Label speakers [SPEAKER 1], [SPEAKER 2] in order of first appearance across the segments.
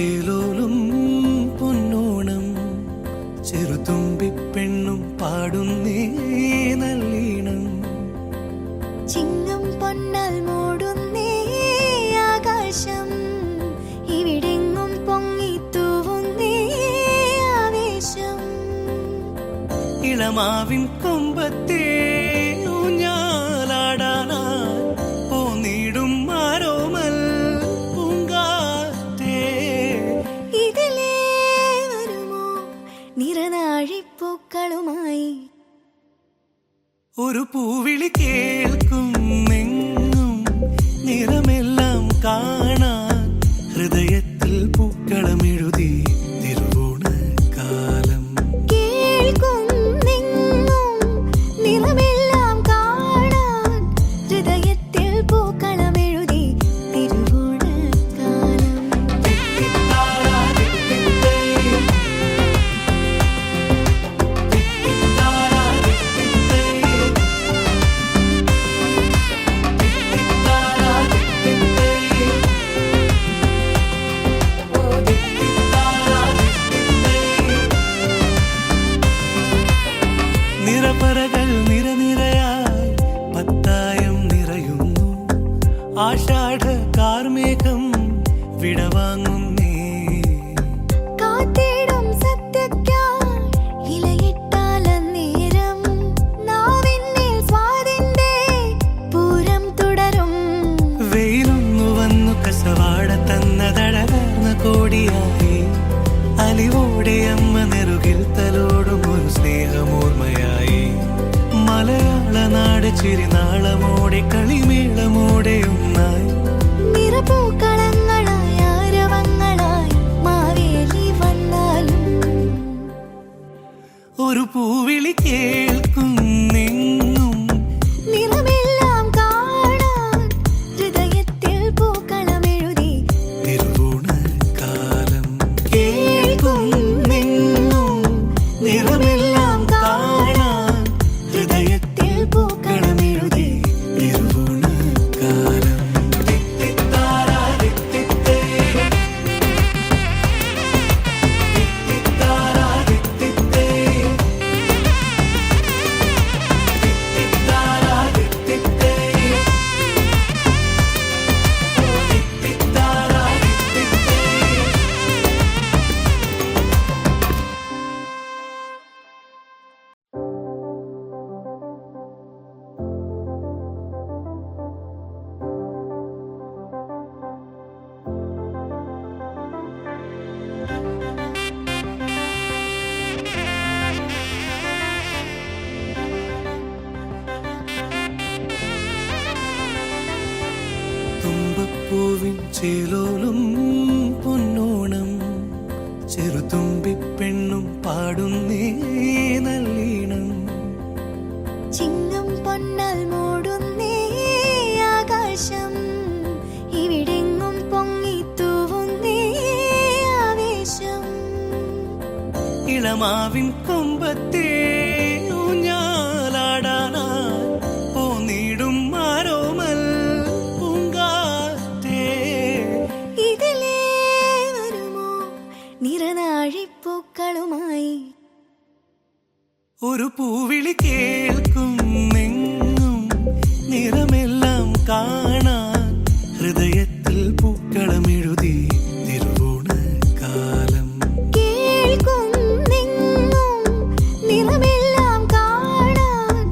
[SPEAKER 1] ചേലോലും പൊന്നോണം ചെറുതുമ്പിപ്പെണ്ണും പാടുന്നേ നല്ലീണം.
[SPEAKER 2] ചിങ്ങം പൊന്നാൽ മൂടുന്നേ ആകാശം, ഇവിടെങ്ങും പൊങ്ങിത്തൂവുന്നേ ആവേശം.
[SPEAKER 1] ഇളമാവിൻ കൊമ്പത്തേ ഊഞ്ഞാലാടാനായി പോന്നിടും ആരോമൽ പൂങ്കാറ്റേ.
[SPEAKER 2] ഇതിലേ വരുമോ നിറനാഴിപ്പൂക്കളുമായി?
[SPEAKER 1] ഒരു പൂവിളി കേൾക്കുന്നെങ്ങും നിറമെല്ലാം കാണാൻ ഹൃദയത്തിൽ പൂക്കളമെഴുതി തിരുവോണക്കാലം.
[SPEAKER 2] കേൾക്കുന്നെങ്ങും നിറമെല്ലാം കാണാൻ ഹൃദയത്തിൽ പൂക്കളമെഴുതി തിരുവോണക്കാലം.
[SPEAKER 1] നിറപറകൾ നിരനിരയായി പത്തായം നിറയുന്നു. ആഷാഢ കാർമേഘം വിടവാങ്ങുന്നേ.
[SPEAKER 2] കാത്തിടും സത്യക്കായി ഇലയിട്ടാലന്നേരം നാവിന്മേൽ സ്വാദിന്റെ പൂരം തുടരും.
[SPEAKER 1] വെയിലൊന്നു വന്നു കസവാട തന്നതഴകാർന്ന കോടിയായി അലിവോടെ അമ്മ നെറുകിൽ തലോടും ഒരു സ്നേഹമോർമ്മയായി. മലയാള നാട് ചിരിനാളമോടെ കളിമേളമോടെ ഒന്നായി.
[SPEAKER 2] നിറപൂക്കളങ്ങളായി ആരവങ്ങളായി മാവേലി വന്നാലും
[SPEAKER 1] ഒരു പൂവിളി കേൾക്കുന്നെങ്ങും
[SPEAKER 2] നിറമെല്ലാം കാണാൻ ഹൃദയത്തിൽ പൂക്കളമെഴുതി
[SPEAKER 1] തിരുവോണക്കാലം. കേൾക്കുന്നെങ്ങും നിറമെല്ലാം കാണാൻ ഹൃദയത്തിൽ പൂക്കളമെഴുതി തിരുവോണക്കാലം. തുമ്പപ്പൂവിൻ ചേലോലും പൊന്നോണം ചെറുതുമ്പിപ്പെണ്ണും പാടുന്നേ നല്ലീണം.
[SPEAKER 2] ചിങ്ങം പൊന്നാൽ മൂടുന്നേ ആകാശം, ഇവിടെങ്ങും പൊങ്ങിത്തൂവുന്നേ ആവേശം.
[SPEAKER 1] ഇളമാവിൻ കൊമ്പത്തേ ഊഞ്ഞാലാടാനായി പോന്നിടും ആരോമൽ പൂങ്കാറ്റേ.
[SPEAKER 2] ഇതിലേ വരുമോ നിറനാഴിപ്പൂക്കളുമായി?
[SPEAKER 1] ഒരു പൂവിളി കേൾക്കുന്നെങ്ങും നിറമെല്ലാം കാണാൻ ഹൃദയത്തിൽ പൂക്കളമെഴുതി തിരുവോണക്കാലം.
[SPEAKER 2] കേൾക്കുന്നെങ്ങും നിറമെല്ലാം കാണാൻ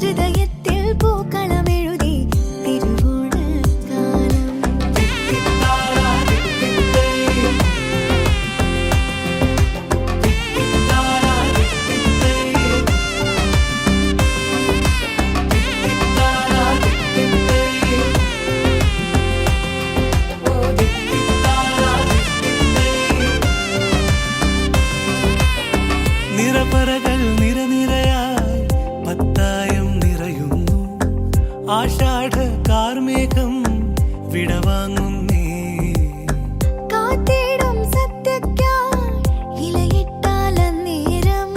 [SPEAKER 2] ഹൃദയത്തിൽ പൂക്കളമെഴുതി തിരുവോണക്കാലം.
[SPEAKER 1] നിറപറകൾ നിരനിരയായി പത്തായം നിറയുന്നു. ആഷാഢ കാർമേഘം വിടവാങ്ങുന്നേ.
[SPEAKER 2] കാത്തിടും സത്യക്കായി ഇലയിട്ടാലന്നേരം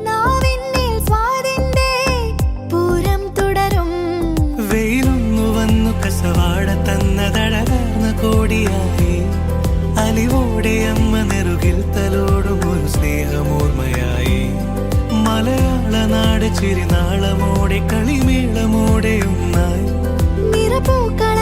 [SPEAKER 2] നാവിന്മേൽ സ്വാദിന്റെ പൂരം തുടരും.
[SPEAKER 1] വെയിലൊന്നു വന്നു കസവാട തന്നതഴകാർന്ന കോടിയായി അലിവോടെ ചിരിനാളമോടെ കളിമേളമോടെ ഒന്നായി
[SPEAKER 2] നിറപൂക്കള